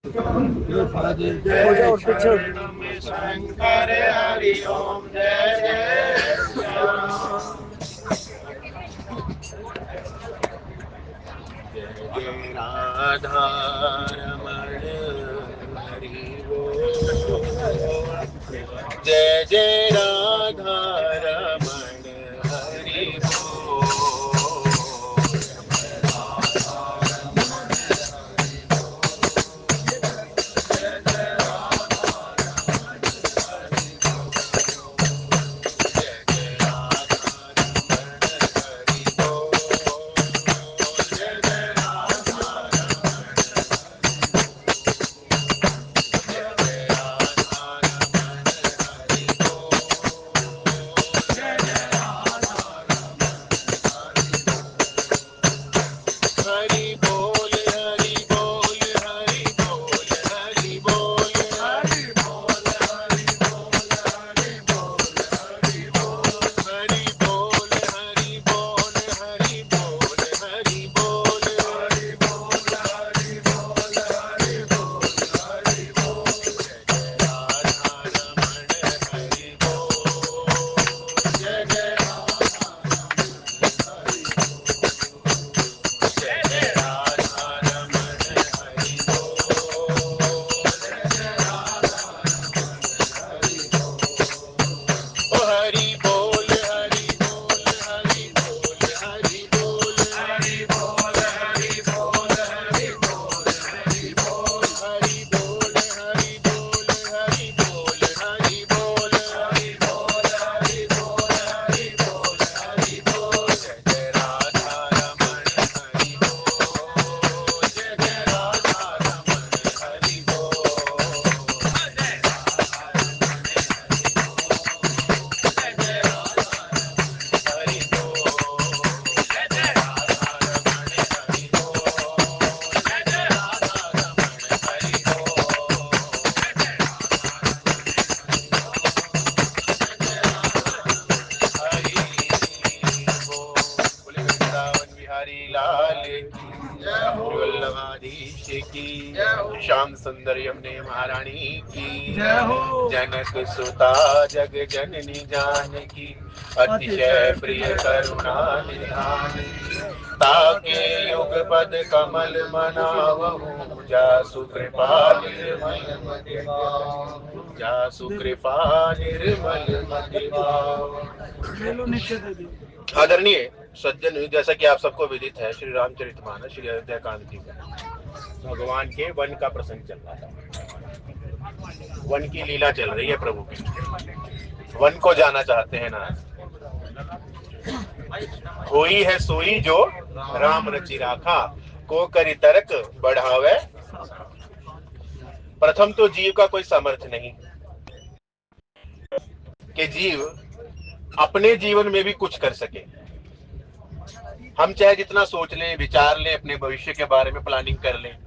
जय शरणम शंकर हरि ओम जय जय जय जय राधा रमण हरि बोल जय जय राधा रमण हरि बोल हरि बोल हरि बोल हरि बोल हरि बोल हरि बोल हरि बोल हरि बोल हरि बोल हरि बोल हरि बोल हरि बोल हरि बोल हरि बोल हरि बोल हरि बोल हरि बोल जय राधा रमण हरि बोल जय जय हरि बोल हरि बोल हरि बोल हरि बोल हरि बोल हरि बोल हरि बोल हरि बोल हरि बोल हरि बोल हरि बोल हरि बोल हरि बोल हरि बोल हरि बोल हरि बोल जय जय राधा रमण हरि बोल जय जय राधा रमण हरि लाल की वल्लभाधीश की श्याम सुंदर यमुने महारानी की जनक सुता जग जननी जानकी अतिशय प्रिय करुणा निधान की ताके युग पद कमल मनावहु जासु कृपा निर्मल मति भावु जासु कृपा निर्मल मति भावु। आदरणीय सज्जन, जैसा कि आप सबको विदित है, श्री रामचरितमानस श्री अयोध्या कांड जी में भगवान के वन का प्रसंग चल रहा था। वन की लीला चल रही है प्रभु की। वन को जाना चाहते हैं ना। होई है सोई जो राम रचि राखा को करि तरक बढ़ावे। प्रथम तो जीव का कोई सामर्थ्य नहीं कि जीव अपने जीवन में भी कुछ कर सके। हम चाहे जितना सोच लें, विचार लें, अपने भविष्य के बारे में प्लानिंग कर लें,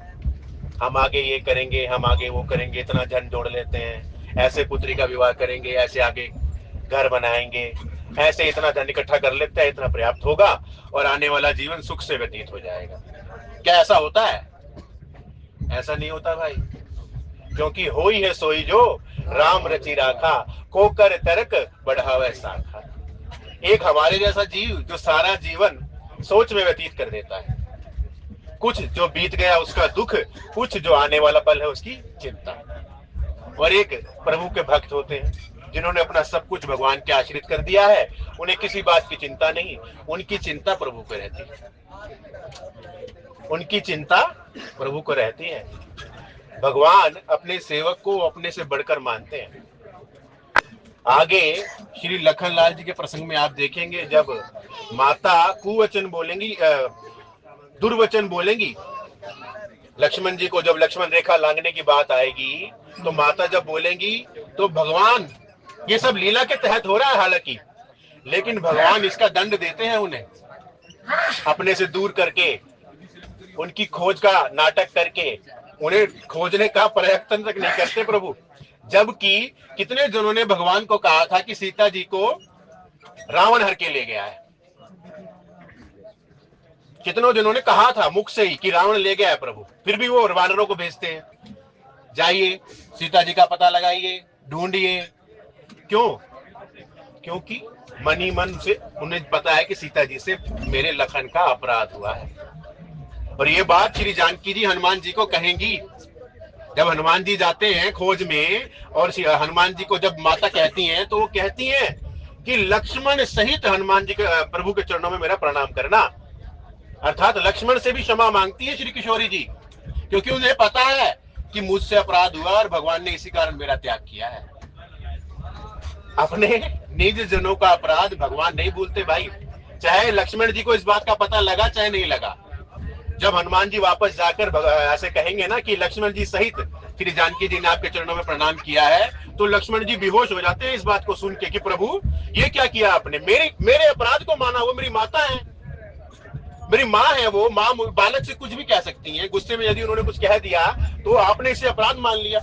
हम आगे ये करेंगे, हम आगे वो करेंगे, इतना धन जोड़ लेते हैं, ऐसे पुत्री का विवाह करेंगे, ऐसे आगे घर बनाएंगे, ऐसे इतना धन इकट्ठा कर लेते हैं, इतना पर्याप्त होगा और आने वाला जीवन सुख से व्यतीत हो जाएगा। क्या ऐसा होता है? ऐसा नहीं होता भाई, क्योंकि होई है सोई जो राम रचि राखा को कर तरक बढ़ावे साखा। एक हमारे जैसा जीव जो सारा जीवन सोच में व्यतीत कर देता है, कुछ जो बीत गया उसका दुख, कुछ जो आने वाला पल है उसकी चिंता। और एक प्रभु के भक्त होते हैं जिन्होंने अपना सब कुछ भगवान के आश्रित कर दिया है, उन्हें किसी बात की चिंता नहीं, उनकी चिंता प्रभु को रहती है, उनकी चिंता प्रभु को रहती है। भगवान अपने सेवक को अपने से बढ़कर मानते हैं। आगे श्री लखनलाल जी के प्रसंग में आप देखेंगे, जब माता कुवचन बोलेंगी, दुर्वचन बोलेंगी लक्ष्मण जी को, जब लक्ष्मण रेखा लांघने की बात आएगी तो माता जब बोलेंगी तो भगवान, ये सब लीला के तहत हो रहा है हालांकि, लेकिन भगवान इसका दंड देते हैं उन्हें, अपने से दूर करके, उनकी खोज का नाटक करके, उन्हें खोजने का प्रयत्न तक नहीं करते प्रभु। जबकि कितने जनों ने भगवान को कहा था कि सीता जी को रावण हर के ले गया है, कितनों जनों ने कहा था मुख से ही कि रावण ले गया है प्रभु, फिर भी वो वानरों को भेजते हैं। जाइए सीता जी का पता लगाइए, ढूंढिए। क्यों? क्योंकि मन ही मन से उन्हें पता है कि सीता जी से मेरे लखन का अपराध हुआ है। और ये बात श्री जानकी जी हनुमान जी को कहेंगी। जब हनुमान जी जाते हैं खोज में और हनुमान जी को जब माता कहती हैं तो वो कहती हैं कि लक्ष्मण सहित हनुमान जी के प्रभु के चरणों में मेरा प्रणाम करना। अर्थात लक्ष्मण से भी क्षमा मांगती है श्री किशोरी जी, क्योंकि उन्हें पता है कि मुझसे अपराध हुआ और भगवान ने इसी कारण मेरा त्याग किया है। अपने निज जनों का अपराध भगवान नहीं भूलते भाई। चाहे लक्ष्मण जी को इस बात का पता लगा चाहे नहीं लगा, जब हनुमान जी वापस जाकर ऐसे कहेंगे ना कि लक्ष्मण जी सहित श्री जानकी जी ने आपके चरणों में प्रणाम किया है, तो लक्ष्मण जी बेहोश हो जाते हैं इस बात को सुन के कि प्रभु ये क्या किया आपने, मेरे अपराध को माना। वो मेरी माता है, मेरी माँ है। वो माँ बालक से कुछ भी कह सकती हैं, गुस्से में यदि उन्होंने कुछ कह दिया तो आपने इसे अपराध मान लिया।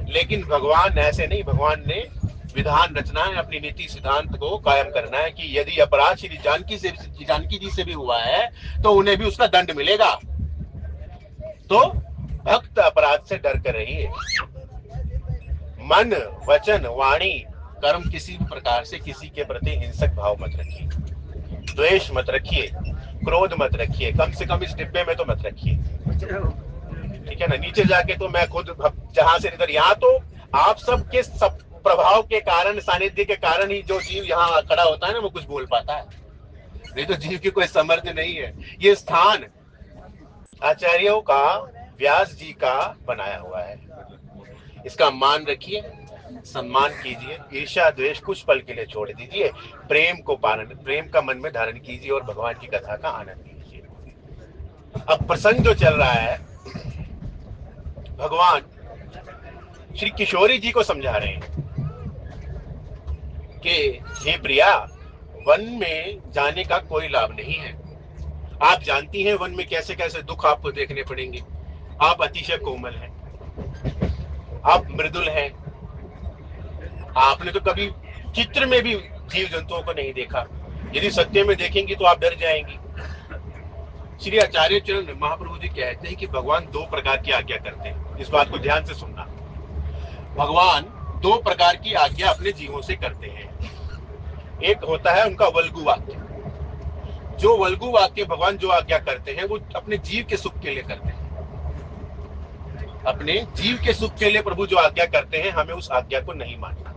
लेकिन भगवान ऐसे नहीं, भगवान ने विधान रचना है, अपनी नीति सिद्धांत को कायम करना है कि यदि अपराध श्री जानकी जी से भी हुआ है तो उन्हें भी उसका दंड मिलेगा। तो भक्त अपराध से डर कर रहिए। मन, वचन, वाणी, कर्म किसी भी प्रकार से किसी के प्रति हिंसक भाव मत रखिए, द्वेष मत रखिए, क्रोध मत रखिए, कम से कम इस डिब्बे में तो मत रखिए। ठीक है ना? नीचे जाके तो मैं खुद जहां से इधर, यहाँ तो आप सबके सब प्रभाव के कारण, सानिध्य के कारण ही जो जीव यहाँ खड़ा होता है ना वो कुछ बोल पाता है, नहीं तो जीव की कोई समर्थ नहीं है। ये स्थान आचार्यों का, व्यास जी का बनाया हुआ है। इसका मान रखिए, सम्मान कीजिए, ईर्ष्या द्वेष कुछ पल के लिए छोड़ दीजिए, प्रेम का मन में धारण कीजिए और भगवान की कथा का आनंद लीजिए। अब प्रसंग जो चल रहा है, भगवान श्री किशोरी जी को समझा रहे हैं कि हे प्रिया, वन में जाने का कोई लाभ नहीं है। आप जानती हैं वन में कैसे कैसे दुख आपको देखने पड़ेंगे। आप अतिशय कोमल हैं, आप मृदुल हैं, आपने तो कभी चित्र में भी जीव जंतुओं को नहीं देखा, यदि सत्य में देखेंगी तो आप डर जाएंगी। श्री आचार्य चरण महाप्रभु जी कहते हैं कि भगवान दो प्रकार की आज्ञा करते हैं, इस बात को ध्यान से सुनना। भगवान दो प्रकार की आज्ञा अपने जीवों से करते हैं। एक होता है उनका वल्गु वाक्य। जो वल्गु वाक्य भगवान जो आज्ञा करते हैं वो अपने जीव के सुख के लिए करते हैं। अपने जीव के सुख के लिए प्रभु जो आज्ञा करते हैं, हमें उस आज्ञा को नहीं मानना।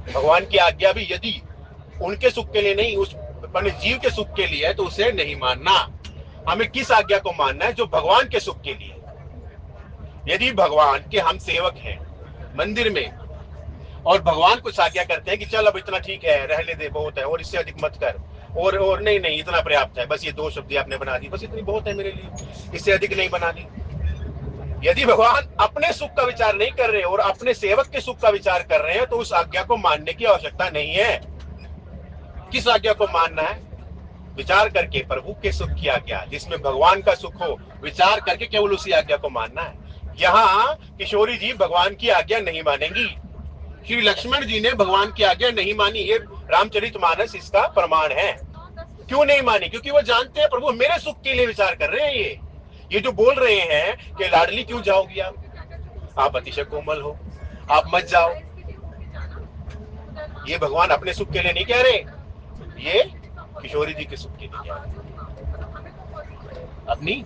भगवान की आज्ञा भी यदि उनके सुख के लिए नहीं, उस अपने जीव के सुख के लिए है तो उसे नहीं मानना। हमें किस आज्ञा को मानना है? जो भगवान के सुख के लिए। यदि भगवान के हम सेवक हैं मंदिर में और भगवान कुछ आज्ञा करते हैं कि चल अब इतना ठीक है, रहने दे, बहुत है, और इससे अधिक मत कर, और नहीं इतना पर्याप्त है, बस ये दो शब्द आपने बना दी, बस इतनी बहुत है मेरे लिए, इससे अधिक नहीं बना दी। यदि भगवान अपने सुख का विचार नहीं कर रहे और अपने सेवक के सुख का विचार कर रहे हैं तो उस आज्ञा को मानने की आवश्यकता नहीं है। किस आज्ञा को मानना है? विचार करके प्रभु के सुख की आज्ञा, जिसमें भगवान का सुख हो, विचार करके केवल उसी आज्ञा को मानना है। यहाँ किशोरी जी भगवान की आज्ञा नहीं मानेंगी। श्री लक्ष्मण जी ने भगवान की आज्ञा नहीं मानी। ये रामचरितमानस इसका प्रमाण है। क्यों नहीं मानी? क्योंकि वो जानते हैं प्रभु मेरे सुख के लिए विचार कर रहे हैं। ये जो बोल रहे हैं कि लाडली क्यों जाओगी आप अतिशय कोमल हो, आप मत जाओ, ये भगवान अपने सुख के लिए नहीं कह रहे, ये किशोरी जी के सुख के लिए कह रहे हैं, अपनी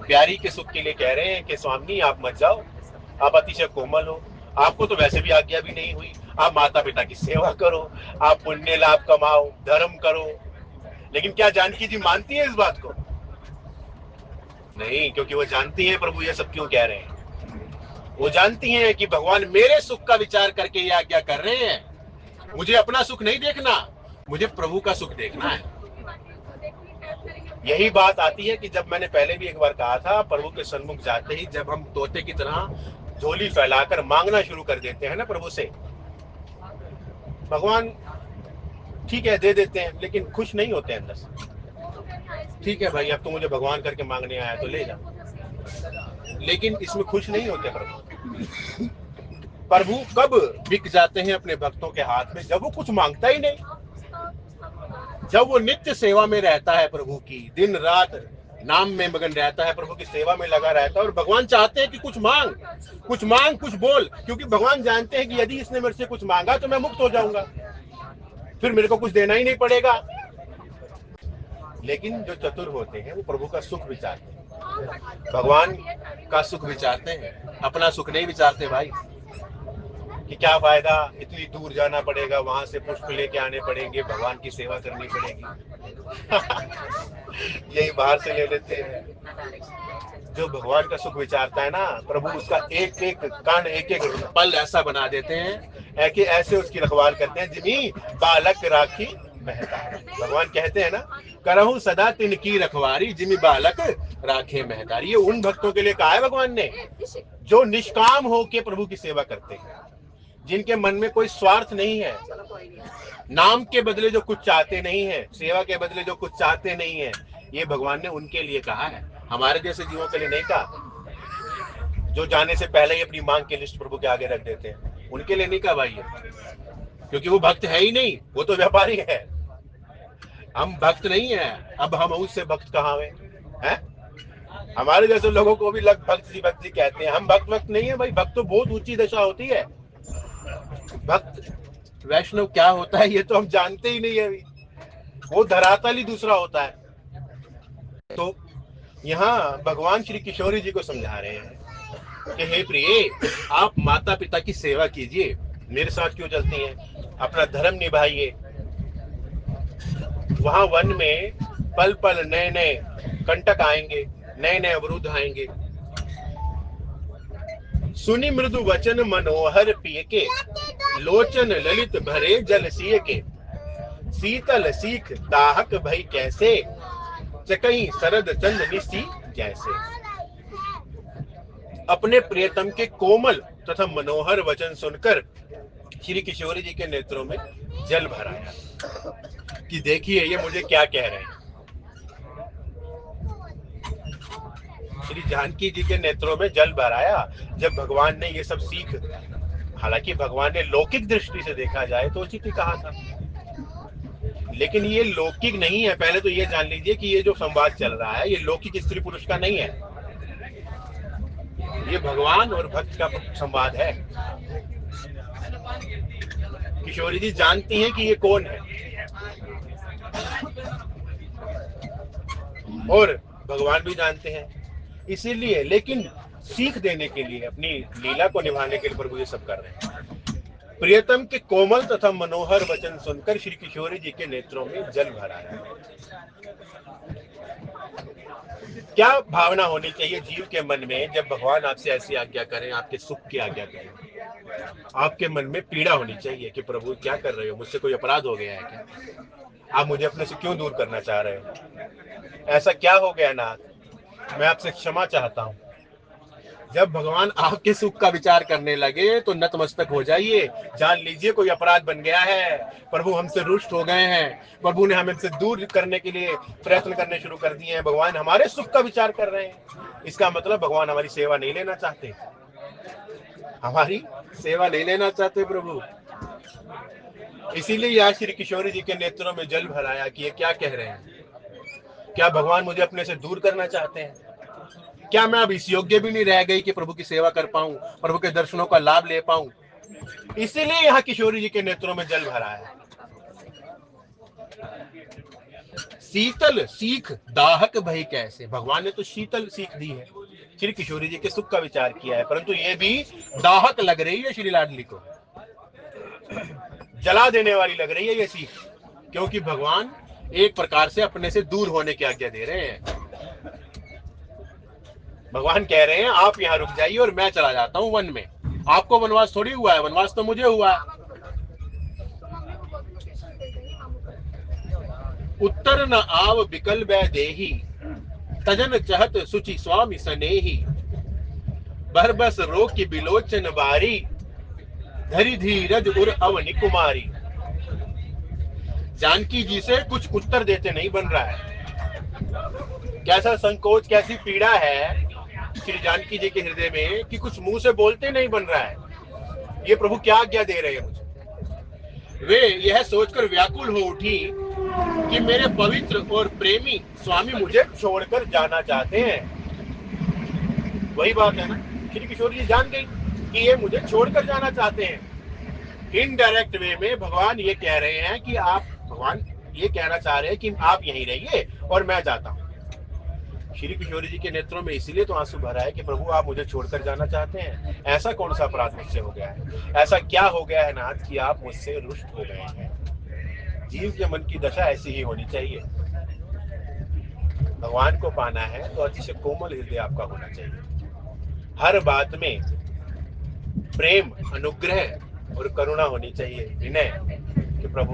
प्यारी के सुख के लिए कह रहे हैं कि स्वामी आप मत जाओ, आप अतिशय कोमल हो, आपको तो वैसे भी आज्ञा भी नहीं हुई, आप माता पिता की सेवा करो, आप पुण्य लाभ कमाओ, धर्म करो। लेकिन क्या जानकी जी मानती है इस बात को? नहीं, क्योंकि वो जानती है प्रभु ये सब क्यों कह रहे हैं। वो जानती हैं कि भगवान मेरे सुख का विचार करके ये आज्ञा कर रहे हैं। मुझे अपना सुख नहीं देखना, मुझे प्रभु का सुख देखना है। यही बात आती है कि जब मैंने पहले भी एक बार कहा था, प्रभु के सन्मुख जाते ही जब हम तोते की तरह झोली फैलाकर मांगना शुरू कर देते हैं ना प्रभु से, भगवान ठीक है दे देते हैं लेकिन खुश नहीं होते अंदर से। ठीक है भाई, अब तो मुझे भगवान करके मांगने आया तो ले जा, लेकिन इसमें खुश नहीं होते प्रभु। प्रभु कब बिक जाते हैं अपने भक्तों के हाथ में? जब वो कुछ मांगता ही नहीं, जब वो नित्य सेवा में रहता है प्रभु की, दिन रात नाम में मगन रहता है, प्रभु की सेवा में लगा रहता है। और भगवान चाहते हैं कि कुछ मांग कुछ बोल, क्योंकि भगवान जानते हैं कि यदि इसने मेरे से कुछ मांगा तो मैं मुक्त हो जाऊंगा, फिर मेरे को कुछ देना ही नहीं पड़ेगा। लेकिन जो चतुर होते हैं वो प्रभु का सुख विचारते हैं, भगवान का सुख विचारते हैं, अपना सुख नहीं विचारते भाई, कि क्या फायदा, इतनी दूर जाना पड़ेगा, वहां से पुष्प लेके आने पड़ेंगे, भगवान की सेवा करनी पड़ेगी। यही बाहर से ले लेते हैं। जो भगवान का सुख विचारता है ना, प्रभु उसका एक एक कण, एक एक पल ऐसा बना देते हैं कि ऐसे उसकी रखवाल करते हैं, जिमी बालक राखी मेहता। भगवान कहते हैं ना, करहूं सदा तिनकी रखवारी, जिमी बालक राखे मेहतारी। ये उन भक्तों के लिए कहा है भगवान ने जो निष्काम होके प्रभु की सेवा करते हैं, जिनके मन में कोई स्वार्थ नहीं है, नाम के बदले जो कुछ चाहते नहीं है, सेवा के बदले जो कुछ चाहते नहीं है, ये भगवान ने उनके लिए कहा है, हमारे जैसे जीवों के लिए नहीं कहा। जो जाने से पहले ही अपनी मांग की लिस्ट प्रभु के आगे रख देते हैं, उनके लिए नहीं कहा भाई ये, क्योंकि वो भक्त है ही नहीं, वो तो व्यापारी है। हम भक्त नहीं है, अब हम उससे भक्त कहाँ हुए हैं? हमारे जैसे लोगों को भी लग भक्ति कहते हैं, हम भक्त नहीं है भाई। भक्त तो बहुत ऊंची दशा होती है। भक्त वैष्णव क्या होता है ये तो हम जानते ही नहीं है अभी, वो धरातल ही दूसरा होता है। तो यहाँ भगवान श्री किशोरी जी को समझा रहे हैं कि हे प्रिय, आप माता पिता की सेवा कीजिए, मेरे साथ क्यों चलती हैं? अपना धर्म निभाइए। वहां वन में पल पल नए नए कंटक आएंगे, नए नए अवरुद्ध आएंगे। सुनी मृदु वचन मनोहर पिय के, लोचन ललित भरे जल सिय के। शीतल सीख दाहक भई कैसे, चकई शरद चंद निसी जैसे। अपने प्रियतम के कोमल तथा मनोहर वचन सुनकर श्री किशोरी जी के नेत्रों में जल भर आया कि देखिए ये मुझे क्या कह रहे हैं। श्री जानकी जी के नेत्रों में जल भर आया जब भगवान ने ये सब सीख, हालांकि भगवान ने लौकिक दृष्टि से देखा जाए तो उचित ही कहा था, लेकिन ये लौकिक नहीं है। पहले तो ये जान लीजिए कि ये जो संवाद चल रहा है ये लौकिक स्त्री पुरुष का नहीं है, ये भगवान और भक्त का संवाद है। किशोरी जी जानती हैं कि ये कौन है, और भगवान भी जानते हैं, इसीलिए लेकिन सीख देने के लिए, अपनी लीला को निभाने के लिए प्रभु ये सब कर रहे हैं। प्रियतम के कोमल तथा मनोहर वचन सुनकर श्री किशोरी जी के नेत्रों में जल भर आया। क्या भावना होनी चाहिए जीव के मन में जब भगवान आपसे ऐसी आज्ञा करें, आपके सुख की आज्ञा करें? आपके मन में पीड़ा होनी चाहिए कि प्रभु क्या कर रहे हो, मुझसे कोई अपराध हो गया है क्या? आप मुझे अपने से क्यों दूर करना चाह रहे हो? ऐसा क्या हो गया नाथ, मैं आपसे क्षमा चाहता हूं। जब भगवान आपके सुख का विचार करने लगे तो नतमस्तक हो जाइए, जान लीजिए कोई अपराध बन गया है, प्रभु हमसे रुष्ट हो गए हैं, प्रभु ने हमें से दूर करने के लिए प्रयत्न करने शुरू कर दिए हैं, भगवान हमारे सुख का विचार कर रहे हैं। इसका मतलब भगवान हमारी सेवा नहीं लेना चाहते, हमारी सेवा नहीं लेना चाहते प्रभु। इसीलिए यहाँ श्री किशोरी जी के नेत्रों में जल भर आया कि ये क्या कह रहे हैं, क्या भगवान मुझे अपने से दूर करना चाहते हैं? क्या मैं अब इस योग्य भी नहीं रह गई कि प्रभु की सेवा कर पाऊं, प्रभु के दर्शनों का लाभ ले पाऊं? इसीलिए यहाँ किशोरी जी के नेत्रों में जल भरा है। शीतल सीख दाहक भई कैसे, भगवान ने तो शीतल सीख दी है, श्री किशोरी जी के सुख का विचार किया है, परंतु ये भी दाहक लग रही है श्री लाडली को, जला देने वाली लग रही है ये सीख, क्योंकि भगवान एक प्रकार से अपने से दूर होने की आज्ञा दे रहे हैं। भगवान कह रहे हैं आप यहाँ रुक जाइए और मैं चला जाता हूँ वन में। आपको वनवास थोड़ी हुआ है, वनवास तो मुझे हुआ है। उत्तर न आव बिकल बै देही, तजन चहत सुचि स्वामी सनेही। बरबस रो की बिलोचन बारी, धरी धीरज उर अवनि कुमारी। जानकी जी से कुछ उत्तर देते नहीं बन रहा है। कैसा संकोच, कैसी पीड़ा है श्री जानकी जी के हृदय में कि कुछ मुंह से बोलते नहीं बन रहा है। ये प्रभु क्या आज्ञा दे रहे हैं मुझे? वे यह सोचकर व्याकुल हो उठी कि मेरे पवित्र और प्रेमी स्वामी मुझे छोड़कर जाना चाहते हैं। वही बात है ना, श्री किशोर जी जान गई कि ये मुझे छोड़कर जाना चाहते हैं। इनडायरेक्ट वे में भगवान ये कह रहे हैं कि भगवान ये कहना चाह रहे हैं कि आप यहीं रहिए और मैं जाता हूं। श्री किशोरी जी के नेत्रों में इसीलिए तो आंसू भरा है कि प्रभु आप मुझे छोड़कर जाना चाहते हैं। ऐसा कौन सा अपराध मुझसे हो गया है, ऐसा क्या हो गया है नाथ कि आप मुझसे रुष्ट हो गए हैं। जीव के मन की दशा ऐसी ही होनी चाहिए। भगवान को पाना है तो अतिशय कोमल हृदय आपका होना चाहिए। हर बात में प्रेम, अनुग्रह और करुणा होनी चाहिए, विनय कि प्रभु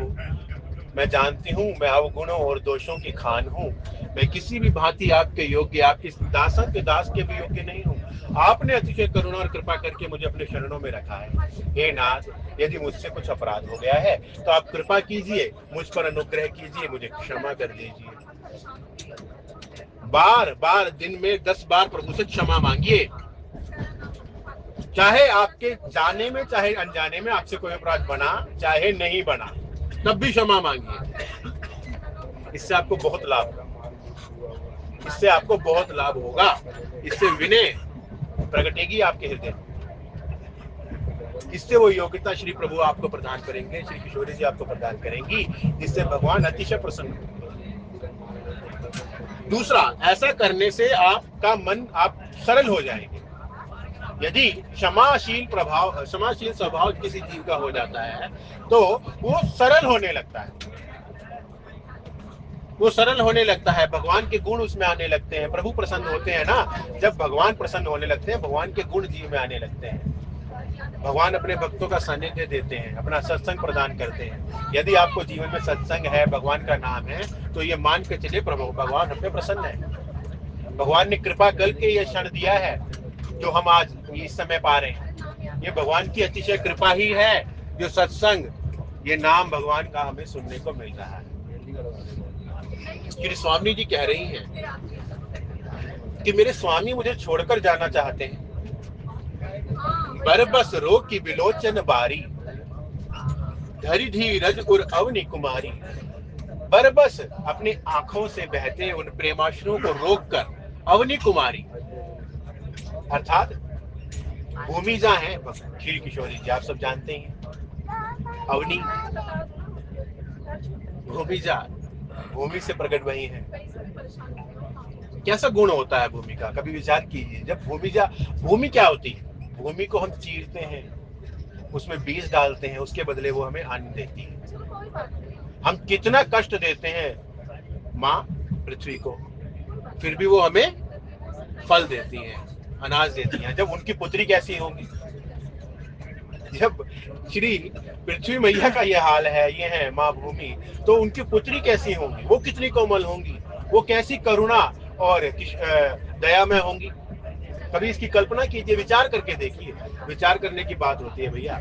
मैं जानती हूँ मैं अवगुणों और दोषों की खान हूँ, मैं किसी भी भांति आपके योग्य, आपके दासन के दास के भी योग्य नहीं हूँ। आपने अतिशय करुणा और कृपा करके मुझे अपने शरणों में रखा है। हे नाथ, यदि मुझसे कुछ अपराध हो गया है तो आप कृपा कीजिए, मुझ पर अनुग्रह कीजिए, मुझे क्षमा कर दीजिए। बार बार दिन में 10 बार प्रभु से क्षमा मांगिए। चाहे आपके जाने में चाहे अनजाने में आपसे कोई अपराध बना चाहे नहीं बना, तब भी क्षमा मांगिए। इससे आपको बहुत लाभ होगा, इससे आपको बहुत लाभ होगा। इससे विनय प्रगटेगी आपके हृदय में। इससे वो योग्यता श्री प्रभु आपको प्रदान करेंगे, श्री किशोरी जी आपको प्रदान करेंगी, जिससे भगवान अतिशय प्रसन्न होंगे। दूसरा, ऐसा करने से आपका मन, आप सरल हो जाएंगे। यदि क्षमाशील स्वभाव किसी जीव का हो जाता है तो वो सरल होने लगता है, वो सरल होने लगता है, भगवान के गुण उसमें आने लगते हैं। प्रभु प्रसन्न होते हैं ना, जब भगवान प्रसन्न होने लगते हैं, भगवान के गुण जीव में आने लगते हैं। भगवान अपने भक्तों का सानिध्य देते हैं, अपना सत्संग प्रदान करते हैं। यदि आपको जीवन में सत्संग है, भगवान का नाम है, तो ये मान के चलिए प्रभु भगवान हम पे प्रसन्न है। भगवान ने कृपा करके ये क्षण दिया है जो हम आज इस समय पा रहे हैं। ये भगवान की अतिशय कृपा ही है जो सत्संग, ये नाम भगवान का हमें सुनने को मिल रहा है। श्री स्वामी जी कह रही हैं कि मेरे स्वामी मुझे छोड़कर जाना चाहते हैं। बरबस रो की विलोचन बारी, धरि धीरज उर अवनी कुमारी। बरबस अपनी आंखों से बहते उन प्रेमाश्रुओं को रोककर अवनी कुमारी अर्थात भूमिजा है श्री किशोरी जी, आप सब जानते हैं। अवनी भूमिजा, भूमि से प्रकट वही है। कैसा गुण होता है भूमि का, कभी विचार कीजिए। जब भूमि क्या होती है, भूमि को हम चीरते हैं, उसमें बीज डालते हैं, उसके बदले वो हमें अन्न देती है। हम कितना कष्ट देते हैं माँ पृथ्वी को, फिर भी वो हमें फल देती है, अनाज देती है। जब उनकी पुत्री कैसी होंगी, जब श्री पृथ्वी मैया का ये हाल है, ये है माँ भूमि, तो उनकी पुत्री कैसी होंगी, वो कितनी कोमल होंगी, वो कैसी करुणा और दया में होंगी। कभी इसकी कल्पना कीजिए, विचार करके देखिए। विचार करने की बात होती है भैया,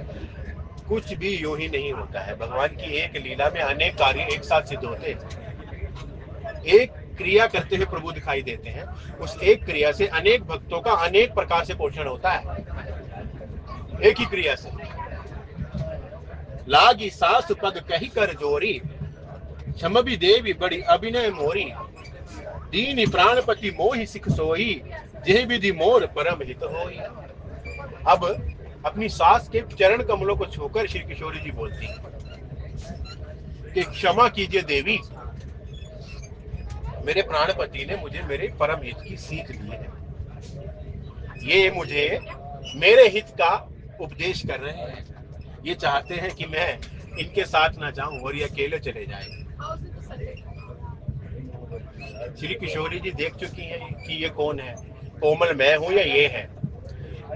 कुछ भी यूं ही नहीं होता है। भगवान की एक लीला में अनेक कार्य एक साथ सिद्ध होते हैं। एक क्रिया करते हुए प्रभु दिखाई देते हैं, उस एक क्रिया से अनेक भक्तों का अनेक प्रकार से पोषण होता है। एक ही क्रिया से लागी सास पद कही कर जोरी, क्षमबी देवी बड़ी अभिनय मोरी। दीन प्राणपति मोहि सिख सोई, जेह विधि मोर परम हित होई। अब अपनी सास के चरण कमलों को छूकर श्री किशोरी जी बोलती हैं कि क्षमा कीजिए देवी, मेरे प्राणपति ने मुझे मेरे परम हित की सीख दी है। ये मुझे मेरे हित का उपदेश कर रहे हैं। ये चाहते हैं कि मैं इनके साथ ना जाऊं और ये अकेले चले जाएं। श्री किशोरी जी देख चुकी हैं कि ये कौन है, कोमल मैं हूं या ये है।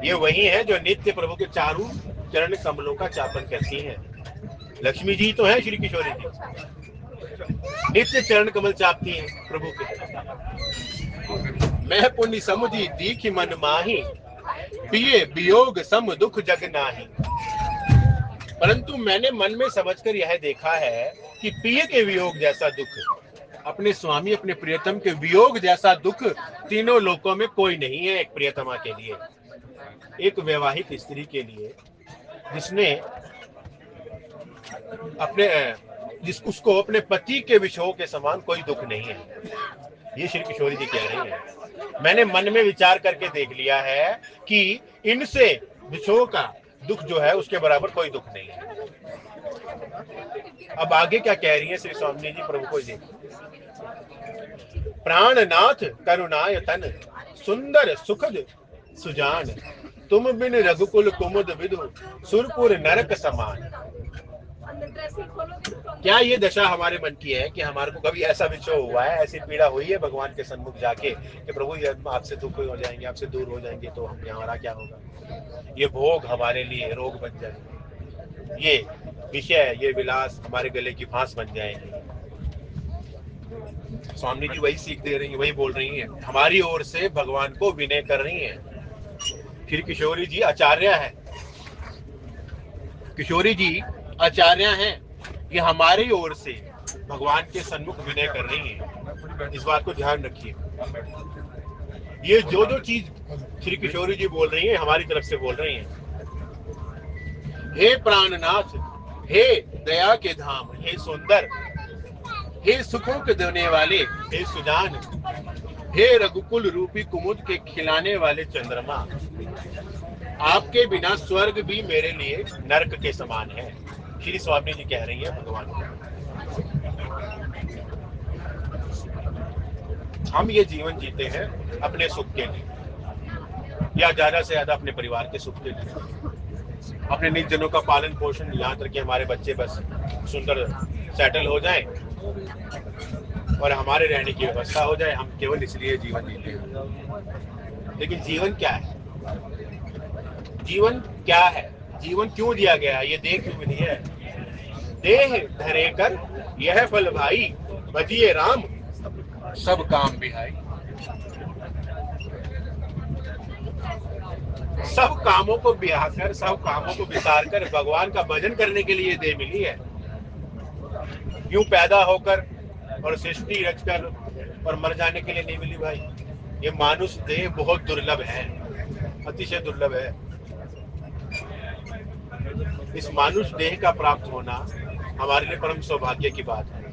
ये वही है जो नित्य प्रभु के चारों चरण कमलों का चापन करती हैं। लक्ष्मी जी तो है श्री किशोरी जी, नित्य चरण कमल चापती हैं प्रभु के। मैं पुण्य समुझी दीखि मन माही, पिए वियोग सम दुख जग नाही। परंतु मैंने मन में समझकर यह देखा है कि पिए के वियोग जैसा दुख, अपने स्वामी अपने प्रियतम के वियोग जैसा दुख तीनों लोकों में कोई नहीं है। एक प्रियतमा के लिए, एक वैवाहिक स्त्री के लिए, जिसने अपने जिस उसको अपने पति के विषयों के समान कोई दुख नहीं है। ये श्री किशोरी जी कह रही है। मैंने मन में विचार करके देख लिया है कि इनसे विषयों का दुख जो है उसके बराबर कोई दुख नहीं है। अब आगे क्या कह रही है श्री स्वामी जी, प्रभु को देखो। प्राणनाथ करुणाय तन सुंदर सुखद सुजान, तुम बिन रघुकुल कुमुद विदु सुरपुर नरक समान। क्या ये दशा हमारे मन की है कि हमारे को कभी ऐसा विषय हुआ है, ऐसी पीड़ा हुई है भगवान के सन्मुख जाके कि प्रभु ये आपसे दुख हो जाएंगे, आपसे दूर हो जाएंगे तो हम हमारा क्या होगा? ये भोग हमारे लिए रोग बन जाएंगे, ये विषय ये विलास हमारे गले की फांस बन जाएंगे। स्वामी जी वही सीख दे रही है, वही बोल रही है, हमारी ओर से भगवान को विनय कर रही है। फिर किशोरी जी आचार्य है, किशोरी जी आचार्य हैं, ये हमारी ओर से भगवान के सन्मुख विनय कर रही हैं। इस बात को ध्यान रखिए। ये जो जो चीज श्री किशोरी जी बोल रही हैं हमारी तरफ से बोल रही हैं। हे प्राणनाथ, हे दया के धाम, हे सुंदर, हे सुखों के देने वाले, हे सुजान, हे रघुकुल रूपी कुमुद के खिलाने वाले चंद्रमा, आपके बिना स्वर्ग भी मेरे लिए नरक के समान है। श्री स्वामी जी कह रही है भगवान को। हम ये जीवन जीते हैं अपने सुख के लिए, या ज्यादा से ज्यादा अपने परिवार के सुख के लिए, अपने निज जनों का पालन पोषण, यहाँ तक कि हमारे बच्चे बस सुंदर सेटल हो जाएं और हमारे रहने की व्यवस्था हो जाए, हम केवल इसलिए जीवन जीते हैं। लेकिन जीवन क्या है? जीवन क्या है? जीवन क्यों दिया गया है? ये देख विधि है। देह धरे कर यह फल भाई, बजिए राम सब काम बिहाई। सब कामों को बिहाकर, सब कामों को बिसार कर भगवान का भजन करने के लिए देह मिली है। यूं पैदा होकर और सृष्टि रचकर और मर जाने के लिए नहीं मिली भाई। ये मानुष देह बहुत दुर्लभ है, अतिशय दुर्लभ है। इस मानुष देह का प्राप्त होना हमारे लिए परम सौभाग्य की बात है।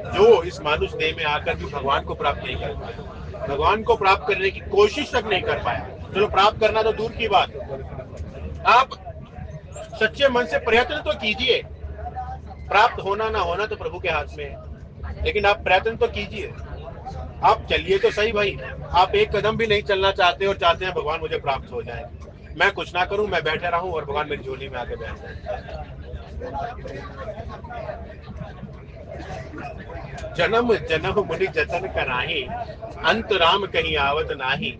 जो इस मानुष देह में आकर भी भगवान को प्राप्त नहीं कर पाया, भगवान को प्राप्त करने की कोशिश तक नहीं कर पाया, चलो प्राप्त करना तो दूर की बात, आप सच्चे मन से प्रयत्न तो कीजिए। प्राप्त होना ना होना तो प्रभु के हाथ में है, लेकिन आप प्रयत्न तो कीजिए। आप चलिए तो सही भाई। आप एक कदम भी नहीं चलना चाहते और चाहते हैं भगवान मुझे प्राप्त हो जाए, मैं कुछ ना करूं, मैं बैठे रहूं और भगवान मेरी झोली में आके बैठ जाए। जन्म जन्म मुनि जतन कराही, अंत राम कहीं आवत नाही।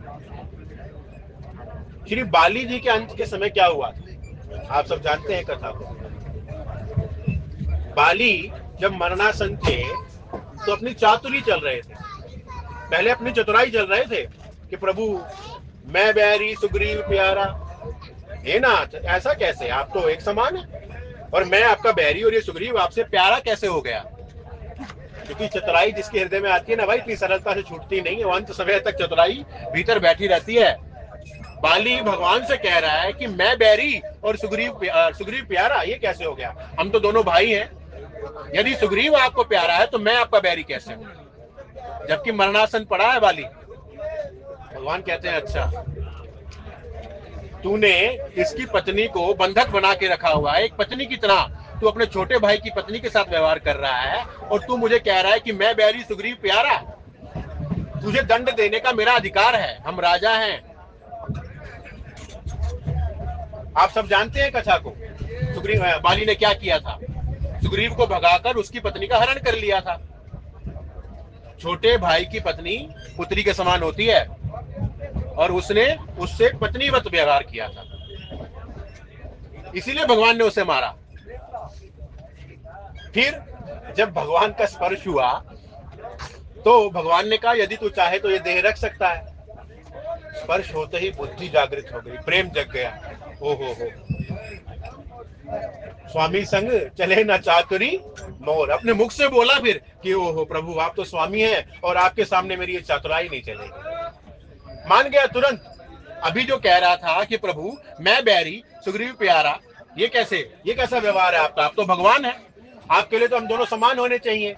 श्री बाली जी के अंत के समय क्या हुआ था आप सब जानते हैं कथा को। बाली जब मरणासन थे तो अपनी चातुरी चल रहे थे, पहले अपनी चतुराई चल रहे थे कि प्रभु मैं बैरी सुग्रीव प्यारा। हे नाथ, ऐसा कैसे? आप तो एक समान है और मैं आपका बैरी और ये सुग्रीव आपसे प्यारा कैसे हो गया? क्योंकि चतुराई जिसके हृदय में आती है ना भाई, इतनी सरलता से छूटती नहीं है, वो अंत समय तक चतुराई भीतर बैठी रहती है। बाली भगवान से कह रहा है कि मैं बैरी और सुग्रीव प्यारा, ये कैसे हो गया? हम तो दोनों भाई हैं, यदि सुग्रीव आपको प्यारा है तो मैं आपका बैरी कैसे हूं? जबकि मरणासन पड़ा है बाली। भगवान कहते हैं अच्छा, तूने इसकी पत्नी को बंधक बना के रखा हुआ है, एक पत्नी की तरह तू अपने छोटे भाई की पत्नी के साथ व्यवहार कर रहा है और तू मुझे कह रहा है कि मैं बैरी सुग्रीव प्यारा। तुझे दंड देने का मेरा अधिकार है, हम राजा हैं। आप सब जानते हैं कथा को। सुग्रीव बाली ने क्या किया था? सुग्रीव को भगाकर उसकी पत्नी का हरण कर लिया था। छोटे भाई की पत्नी पुत्री के समान होती है और उसने उससे पत्नीवत व्यवहार किया था, इसीलिए भगवान ने उसे मारा। फिर जब भगवान का स्पर्श हुआ तो भगवान ने कहा यदि तू चाहे तो ये देह रख सकता है। स्पर्श होते ही बुद्धि जागृत हो गई, प्रेम जग गया। हो स्वामी संग चले ना चातुरी मोर। अपने मुख से बोला फिर कि ओहो प्रभु आप तो स्वामी हैं और आपके सामने मेरी ये चातुराई नहीं चलेगी। मान गया तुरंत। अभी जो कह रहा था कि प्रभु मैं बैरी सुग्रीव प्यारा, ये कैसा व्यवहार है आपका? आप तो भगवान है। आपके लिए तो हम दोनों समान होने चाहिए।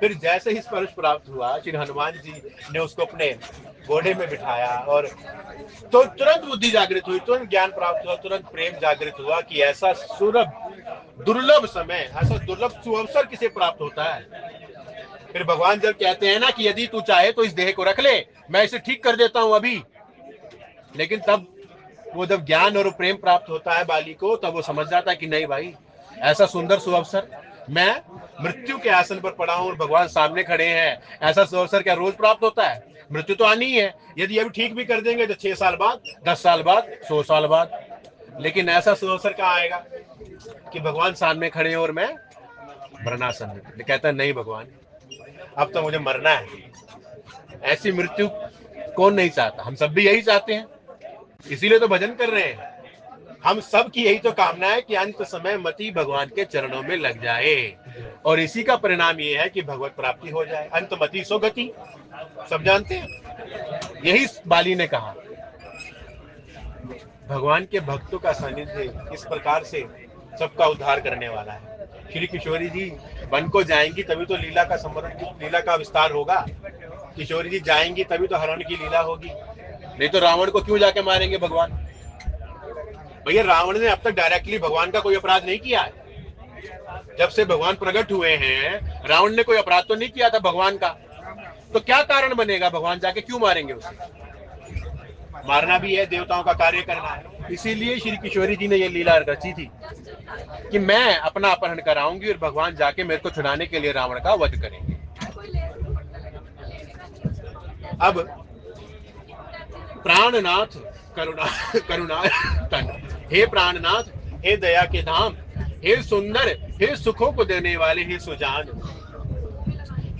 फिर जैसे ही स्पर्श प्राप्त हुआ, श्री हनुमान जी ने उसको अपने घोड़े में बिठाया और तो तुरंत बुद्धि जागृत हुई, तुरंत ज्ञान प्राप्त हुआ, तुरंत प्रेम जागृत हुआ कि ऐसा दुर्लभ समय, ऐसा दुर्लभ सुअवसर किसे प्राप्त होता है। फिर भगवान जब कहते हैं ना कि यदि तू चाहे तो इस देह को रख ले, मैं इसे ठीक कर देता हूं अभी, लेकिन तब वो जब ज्ञान और प्रेम प्राप्त होता है बाली को, तब वो समझ जाता है कि नहीं भाई, ऐसा सुंदर सुअवसर, मैं मृत्यु के आसन पर पड़ा हूं और भगवान सामने खड़े हैं, ऐसा सुअवसर क्या रोज प्राप्त होता है? मृत्यु तो आनी ही है, यदि अभी ठीक भी कर देंगे तो 6 साल बाद, 10 साल बाद, 100 साल बाद, लेकिन ऐसा सुअवसर कहाँ आएगा कि भगवान सामने खड़े हैं और मैं मरणासन में। कहता है नहीं भगवान, अब तो मुझे मरना है। ऐसी मृत्यु कौन नहीं चाहता, हम सब भी यही चाहते हैं, इसीलिए तो भजन कर रहे हैं। हम सब की यही तो कामना है कि अंत समय मति भगवान के चरणों में लग जाए, और इसी का परिणाम ये है कि भगवत प्राप्ति हो जाए। अंतमति सो गति, सब जानते हैं। यही बाली ने कहा, भगवान के भक्तों का सानिध्य इस प्रकार से सबका उद्धार करने वाला है। श्री किशोरी जी वन को जाएंगी तभी तो लीला का समरण, लीला का विस्तार होगा। किशोरी जी जाएंगी तभी तो हरण की लीला होगी, नहीं तो रावण को क्यों जाके मारेंगे भगवान? भैया रावण ने अब तक डायरेक्टली भगवान का कोई अपराध नहीं किया है। जब से भगवान प्रकट हुए हैं, रावण ने कोई अपराध तो नहीं किया था भगवान का, तो क्या कारण बनेगा भगवान जाके क्यों मारेंगे उसे? मारना भी है, देवताओं का कार्य करना है। इसीलिए श्री किशोरी जी ने यह लीला रची थी कि मैं अपना अपहरण कराऊंगी और भगवान जाके मेरे को छुड़ाने के लिए रावण का वध करेंगे। अब प्राणनाथ करुणा तन, हे प्राणनाथ, हे दया के धाम, हे सुंदर, हे सुखों को देने वाले, हे सुजान,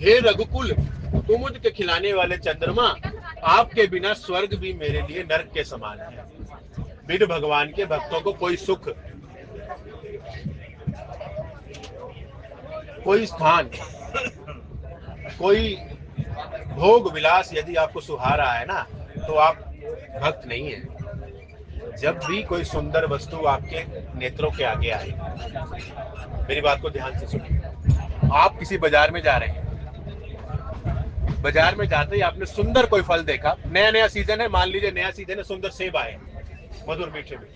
हे रघुकुल कुमुद के खिलाने वाले चंद्रमा, आपके बिना स्वर्ग भी मेरे लिए नरक के समान है। बिन भगवान के भक्तों को कोई सुख, कोई स्थान, कोई भोग विलास यदि आपको सुहा रहा है ना, तो आप भक्त नहीं है। जब भी कोई सुंदर वस्तु आपके नेत्रों के आगे आए, मेरी बात को ध्यान से सुनिए। आप किसी बाजार में जा रहे हैं, बाजार में जाते ही आपने सुंदर कोई फल देखा, नया नया सीजन है, मान लीजिए नया सीजन है, सुंदर सेब आए मधुर मीठे में,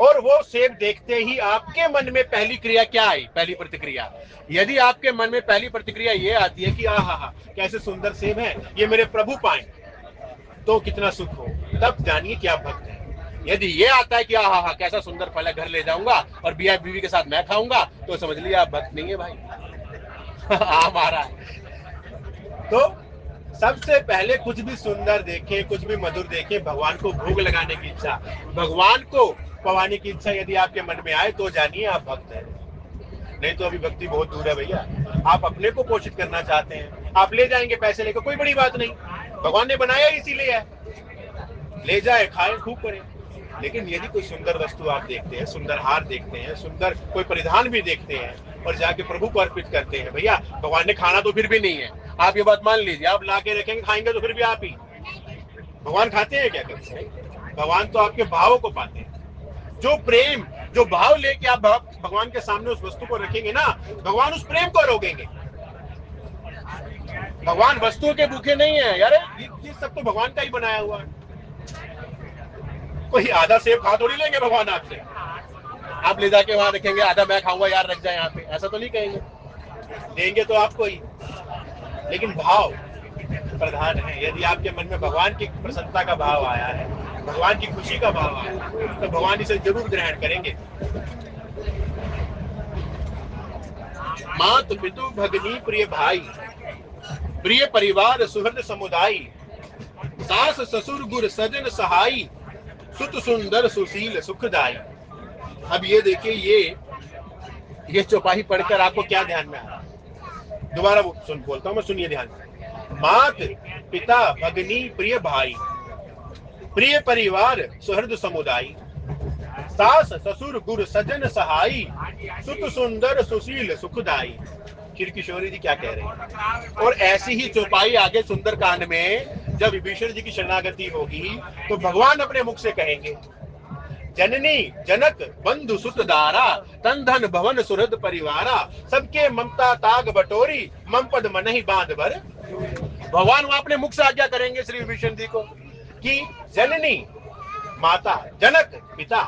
और वो सेब देखते ही आपके मन में पहली क्रिया क्या आई? पहली प्रतिक्रिया, यदि आपके मन में पहली प्रतिक्रिया ये आती है कि आहा कैसे सुंदर सेब है, ये मेरे प्रभु पाए तो कितना सुख हो, तब जानिए कि आप भक्त हैं। यदि ये आता है कि आहा कैसा सुंदर फल है, घर ले जाऊंगा और बीवी के साथ मैं खाऊंगा, तो समझ लिया आप भक्त नहीं है भाई। आम आ रहा है। तो सबसे पहले कुछ भी सुंदर देखे, कुछ भी मधुर देखे, भगवान को भोग लगाने की इच्छा, भगवान को पवाने की इच्छा यदि आपके मन में आए, तो जानिए आप भक्त हैं। नहीं तो अभी भक्ति बहुत दूर है भैया। आप अपने को पोषित करना चाहते हैं, आप ले जाएंगे पैसे लेकर, कोई बड़ी बात नहीं, भगवान ने बनाया इसीलिए है, ले जाए, खाए, खूब करें। लेकिन यदि कोई सुंदर वस्तु आप देखते हैं, सुंदर हार देखते हैं, सुंदर कोई परिधान भी देखते हैं और जाके प्रभु को अर्पित करते हैं, भैया भगवान ने खाना तो फिर भी नहीं है, आप ये बात मान लीजिए, आप ला के रखेंगे, खाएंगे तो फिर भी आप ही। भगवान खाते हैं क्या करते हैं? भगवान तो आपके भावों को पाते हैं। जो प्रेम, जो भाव लेके आप भगवान के सामने उस वस्तु को रखेंगे ना, भगवान उस प्रेम को रोकेंगे। भगवान वस्तुओं के भूखे नहीं है यार, ये सब तो भगवान का ही बनाया हुआ है। कोई आधा सेब खा थोड़ी लेंगे भगवान आपसे, आप ले जाके वहां रखेंगे, आधा मैं खाऊंगा यार, रख जाए यहाँ पे, ऐसा तो नहीं कहेंगे। देंगे तो आपको ही, लेकिन भाव प्रधान है। यदि आपके मन में भगवान की प्रसन्नता का भाव आया है, भगवान की खुशी का भाव आया है, तो भगवान इसे जरूर ग्रहण करेंगे। मात पितु भगनी प्रिय भाई, प्रिय परिवार सुहृद समुदायी, सास ससुर गुर सजन सहाई, सुत सुंदर सुशील सुखदाई। अब ये देखिए, ये चौपाई पढ़कर आपको क्या ध्यान में आ रहा है? दोबारा बोलता हूं मैं, सुनिए ध्यान से। मात पिता भगनी प्रिय भाई, प्रिय परिवार सुहृद समुदायी, सास ससुर गुर सजन सहाई, सुत सुंदर सुशील सुखदाई। श्री किशोरी जी क्या कह रहे हैं? और ऐसी ही चौपाई आगे सुंदर कांड में जब विभीषण जी की शरणागति होगी, तो भगवान अपने मुख से कहेंगे जननी जनक बंधु सुत दारा, तन धन भवन सुहृद परिवारा, सबके ममता ताग बटोरी, मम पद मनहि बांध भर। भगवान वहां अपने मुख से आज्ञा करेंगे श्री विभीषण जी को कि जननी माता, जनक पिता,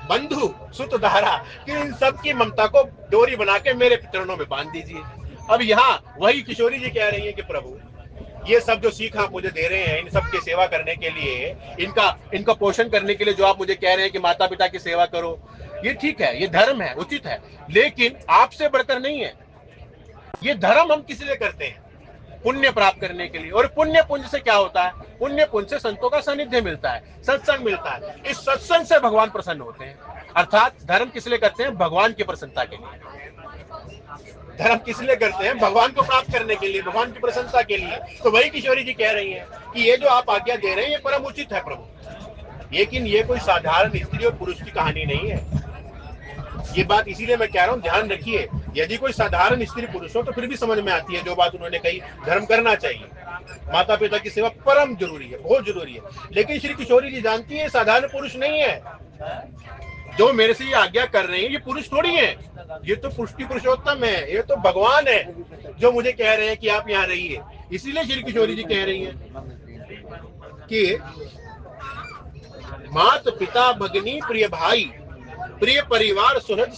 बंधु सुत धारा, कि इन सब की ममता को डोरी बना के मेरे चरणों में बांध दीजिए। अब यहाँ वही किशोरी जी कह रही है कि प्रभु ये सब जो सीख आप मुझे दे रहे हैं, इन सब की सेवा करने के लिए, इनका पोषण करने के लिए जो आप मुझे कह रहे हैं कि माता पिता की सेवा करो, ये ठीक है, ये धर्म है, उचित है, लेकिन आपसे बढ़कर नहीं है। ये धर्म हम किस लिए करते हैं? पुण्य प्राप्त करने के लिए। और पुण्य पुंज से क्या होता है? पुण्य पुंज से संतों का सानिध्य मिलता है, सत्संग मिलता है। इस सत्संग से भगवान प्रसन्न होते हैं। अर्थात धर्म किस लिए करते हैं? भगवान की प्रसन्नता के लिए। धर्म किस लिए करते हैं? भगवान को प्राप्त करने के लिए, भगवान की प्रसन्नता के लिए। तो वही किशोरी जी कह रही हैं कि ये जो आप आज्ञा दे रहे हैं ये परम उचित है प्रभु, लेकिन ये कोई साधारण स्त्री और पुरुष की कहानी नहीं है। ये बात इसीलिए मैं कह रहा हूँ, ध्यान रखिए। यदि कोई साधारण स्त्री पुरुष हो तो फिर भी समझ में आती है जो बात उन्होंने कही, धर्म करना चाहिए, माता पिता की सेवा परम जरूरी है, बहुत जरूरी है। लेकिन श्री किशोरी जी जानती है साधारण पुरुष नहीं है जो मेरे से ये आज्ञा कर रहे हैं, ये पुरुष थोड़ी है, ये तो पुष्टि पुरुषोत्तम है, ये तो भगवान है जो मुझे कह रहे हैं कि आप यहाँ रहिए। इसीलिए श्री किशोरी जी कह रही हैं कि मात पिता भगिनी प्रिय भाई, प्रिय परिवार सुहृद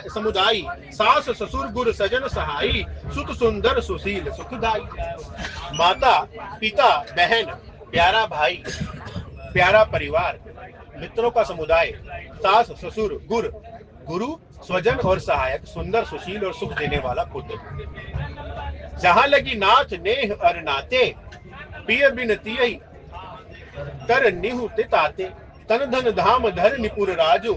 समुदायी, सास ससुर गुरु सजन सहाई, सुत सुंदर सुशील सुखदाई। माता पिता बहन, प्यारा भाई, प्यारा परिवार, मित्रों का समुदाय, सास ससुर गुरु स्वजन और सहायक, सुंदर सुशील और सुख देने वाला पुत्र। जहां लगी नाथ नेह और नाते, पिय बिनती कर निहु ताते, तन धन धाम धर निपुर राजू,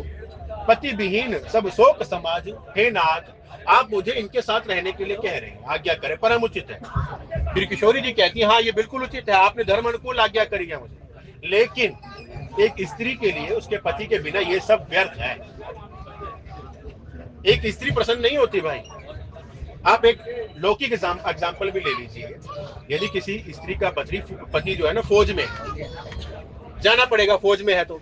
पति विहीन सब शोक समाज। हे नाथ, आप मुझे इनके साथ रहने के लिए कह रहे हैं, आज्ञा करें, परम उचित है। फिर किशोरी जी कहती है हाँ ये बिल्कुल उचित है, आपने धर्म अनुकूल आज्ञा करी है मुझे, लेकिन एक स्त्री के लिए उसके पति के बिना ये सब व्यर्थ है। एक स्त्री प्रसन्न नहीं होती भाई। आप एक लौकिक एग्जाम्पल भी ले लीजिए। यदि किसी स्त्री का पति जो है ना फौज में, जाना पड़ेगा, फौज में है तो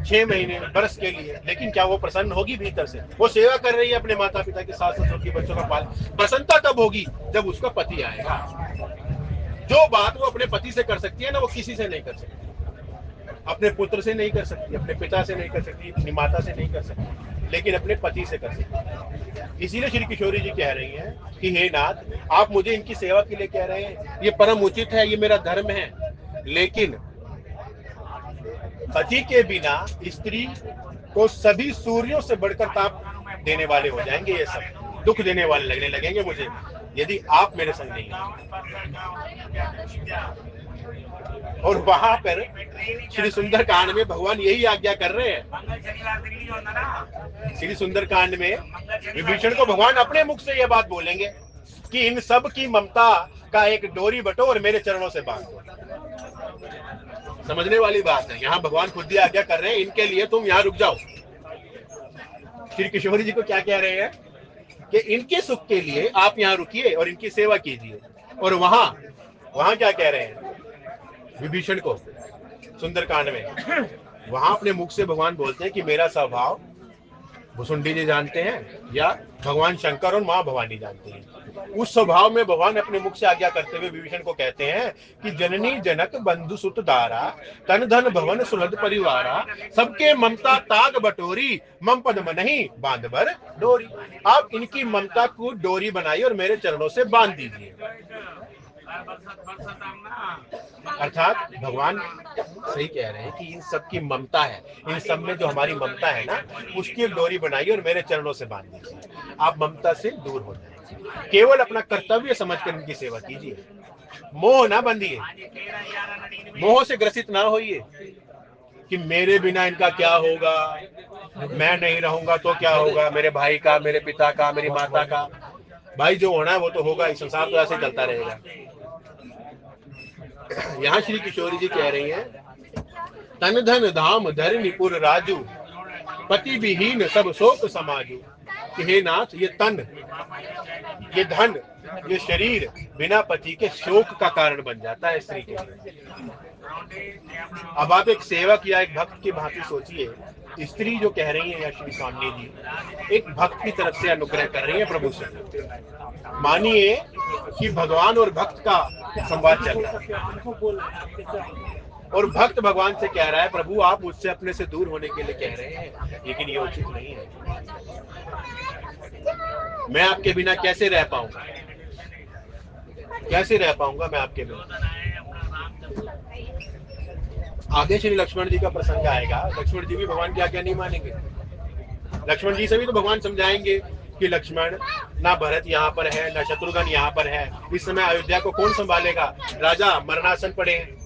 6 महीने बरस के लिए, लेकिन क्या वो प्रसन्न होगी भीतर से? वो सेवा कर रही है अपने माता पिता के साथ, ससुर की, बच्चों का पाल। प्रसन्नता तब होगी जब उसका पति आएगा। जो बात वो अपने पति से कर सकती है ना, वो किसी से नहीं कर सकती। अपने पुत्र से नहीं कर सकती, अपने पिता से नहीं कर सकती, अपनी माता से नहीं कर सकती, लेकिन अपने पति से कर सकती। इसीलिए श्री किशोरी जी कह रही हैं कि हे नाथ, आप मुझे इनकी सेवा के लिए कह रहे हैं, ये परम उचित है, ये मेरा धर्म है, लेकिन पति के बिना स्त्री को सभी सूर्यों से बढ़कर ताप देने वाले हो जाएंगे, ये सब दुख देने वाले लगने लगेंगे मुझे, यदि आप मेरे संग नहीं हैं। और वहां पर श्री सुंदर कांड में भगवान यही आज्ञा कर रहे हैं। श्री सुंदर कांड में विभीषण को भगवान अपने मुख से यह बात बोलेंगे कि इन सब की ममता का एक डोरी बटो और मेरे चरणों से बांध दो। समझने वाली बात है, यहाँ भगवान खुद ही आज्ञा कर रहे हैं, इनके लिए तुम यहाँ रुक जाओ। श्री किशोरी जी को क्या कह रहे हैं कि इनके सुख के लिए आप यहाँ रुकिए और इनकी सेवा कीजिए। और वहां क्या कह रहे हैं विभीषण को सुंदरकांड में? वहां अपने मुख से भगवान बोलते हैं कि मेरा स्वभाव भुसुंडी जी जानते हैं या भगवान शंकर और माँ भवानी जानते हैं। उस स्वभाव में भगवान अपने मुख से आज्ञा करते हुए विभीषण को कहते हैं कि जननी जनक बंधु सुत दारा, तन धन भवन सुहृद परिवारा, सबके ममता ताग बटोरी, मम पद मनहि बांध भर डोरी। आप इनकी ममता को डोरी बनाइए और मेरे चरणों से बांध दीजिए। अर्थात भगवान सही कह रहे हैं कि इन सब की ममता है, इन सब में जो हमारी ममता है ना, उसकी डोरी बनाइए और मेरे चरणों से बांध दीजिए। आप ममता से दूर हो जाए, केवल अपना कर्तव्य समझकर इनकी सेवा कीजिए, मोह ना बंधिए, मोह से ग्रसित ना होइए कि मेरे बिना इनका क्या होगा, मैं नहीं रहूंगा तो क्या होगा, मेरे भाई का, मेरे पिता का, मेरी माता का। भाई जो होना है वो तो होगा, इस संसार तो ऐसे चलता रहेगा। यहाँ श्री किशोरी जी कह रही हैं तन धन धाम धर निपुर राजू, पति विहीन सब शोक समाजू। कि हे नाथ, ये तन, ये धन, ये शरीर बिना पति के शोक का कारण बन जाता है स्त्री के लिए। अब आप एक सेवक या एक भक्त की भांति सोचिए, स्त्री जो कह रही है या श्री स्वामी जी एक भक्त की तरफ से अनुग्रह कर रही है प्रभु से। मानिए कि भगवान और भक्त का संवाद चल रहा है और भक्त भगवान से कह रहा है प्रभु आप मुझसे अपने से दूर होने के लिए कह रहे हैं, लेकिन ये उचित नहीं है। मैं आपके बिना कैसे रह पाऊंगा, कैसे रह पाऊंगा मैं आपके बिना। आगे श्री लक्ष्मण जी का प्रसंग आएगा, लक्ष्मण जी भी भगवान की आज्ञा नहीं मानेंगे। लक्ष्मण जी से भी तो भगवान समझाएंगे कि लक्ष्मण ना भरत यहाँ पर है ना शत्रुघ्न यहाँ पर है, इस समय अयोध्या को कौन संभालेगा, राजा मरणासन पड़े हैं,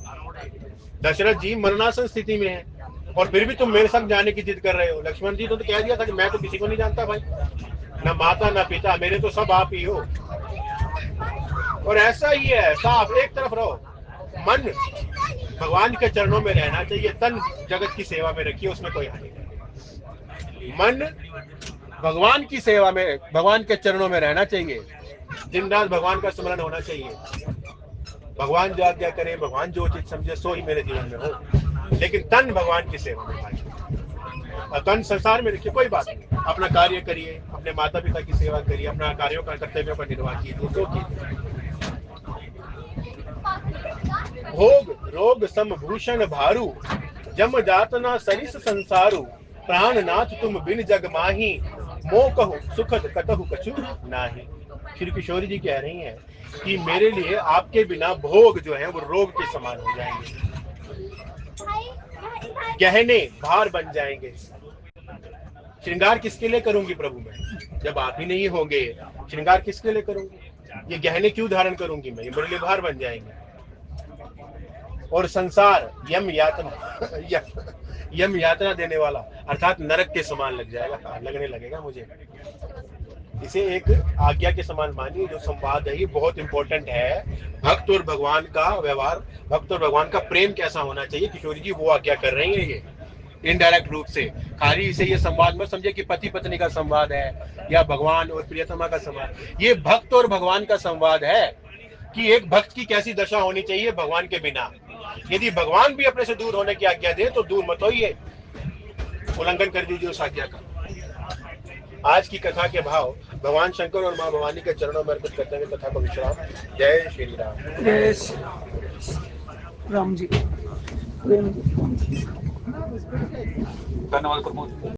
दशरथ जी मरणासन स्थिति में है और फिर भी तुम मेरे साथ जाने की जिद कर रहे हो। लक्ष्मण जी तो कह दिया था कि मैं तो किसी को नहीं जानता भाई, ना माता ना पिता, मेरे तो सब आप ही हो। और ऐसा ही है, साफ एक तरफ रहो, मन भगवान के चरणों में रहना चाहिए, तन जगत की सेवा में रखिए, उसमें कोई हानि नहीं। मन भगवान की सेवा में, भगवान के चरणों में रहना चाहिए, दिन रात भगवान का स्मरण होना चाहिए। भगवान जो आज्ञा करे, भगवान जो उचित समझे सो ही मेरे जीवन में हो, लेकिन तन भगवान की सेवा में भाई, तन संसार में रखिए, कोई बात नहीं, अपना कार्य करिए, अपने माता पिता की सेवा करिए, अपना कार्यों का कर्तव्यों का निर्वाह कीजिए, तो कीजिए। भोग रोग सम भूषण भारू, जम जात ना सरिस संसारू, प्राण नाथ तुम बिन जग माही, मोह कहु सुखद कतहु कछु नाही। श्री किशोरी जी कह रही हैं कि मेरे लिए आपके बिना भोग जो है वो रोग के समान हो जाएंगे, गहने भार बन जाएंगे। श्रृंगार किसके लिए करूंगी प्रभु मैं, जब आप ही नहीं होंगे, श्रृंगार किसके लिए करूंगी, ये गहने क्यों धारण करूंगी मैं, ये मेरे लिए भार बन जाएंगे। और संसार यम यातना यम यातना देने वाला, अर्थात नरक के समान लग जाएगा, लगने लगेगा मुझे। इसे एक आज्ञा के समान मानिए, जो संवाद है ये बहुत इंपॉर्टेंट है। भक्त और भगवान का व्यवहार, भक्त और भगवान का प्रेम कैसा होना चाहिए, किशोरी जी वो आज्ञा कर रही है। ये इनडायरेक्ट रूप से, खाली इसे ये संवाद मत समझे कि पति पत्नी का संवाद है या भगवान और प्रियतमा का संवाद, ये भक्त और भगवान का संवाद है कि एक भक्त की कैसी दशा होनी चाहिए भगवान के बिना। यदि भगवान भी अपने से दूर होने की आज्ञा दे तो दूर मत होइए, उल्लंघन कर दीजिए उस आज्ञा का। आज की कथा के भाव भगवान शंकर और माँ भवानी के चरणों में अर्पित करते हुए कथा को विश्राम। जय श्री राम। जय राम जी। धन्यवाद प्रमोद।